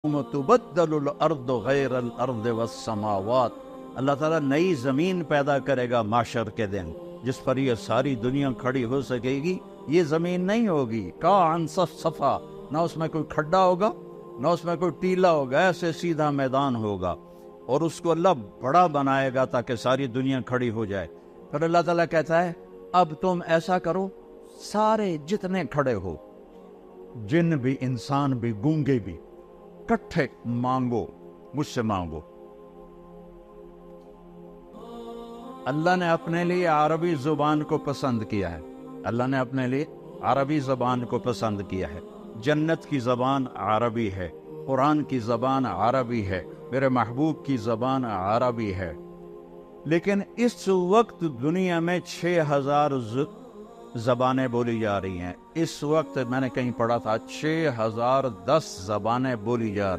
تبدل الارض غیر الارض والسماوات، اللہ تعالیٰ نئی زمین پیدا کرے گا معاشر کے دن، جس پر یہ ساری دنیا کھڑی ہو سکے گی۔ یہ زمین نہیں ہوگی کان صفا، نہ اس میں کوئی کھڈا ہوگا نہ اس میں کوئی ٹیلا ہوگا، ایسے سیدھا میدان ہوگا، اور اس کو اللہ بڑا بنائے گا تاکہ ساری دنیا کھڑی ہو جائے۔ پھر اللہ تعالیٰ کہتا ہے اب تم ایسا کرو، سارے جتنے کھڑے ہو، جن بھی، انسان بھی، گونگے بھی، کٹھے مانگو، مجھ سے مانگو۔ اللہ نے اپنے لیے عربی زبان کو پسند کیا ہے، اللہ نے اپنے لیے عربی زبان کو پسند کیا ہے۔ جنت کی زبان عربی ہے، قرآن کی زبان عربی ہے، میرے محبوب کی زبان عربی ہے۔ لیکن اس وقت دنیا میں 6000 زبانیں بولی جا رہی ہیں۔ اس وقت میں نے کہیں پڑھا تھا 6010 زبانیں بولی جا رہی ہیں۔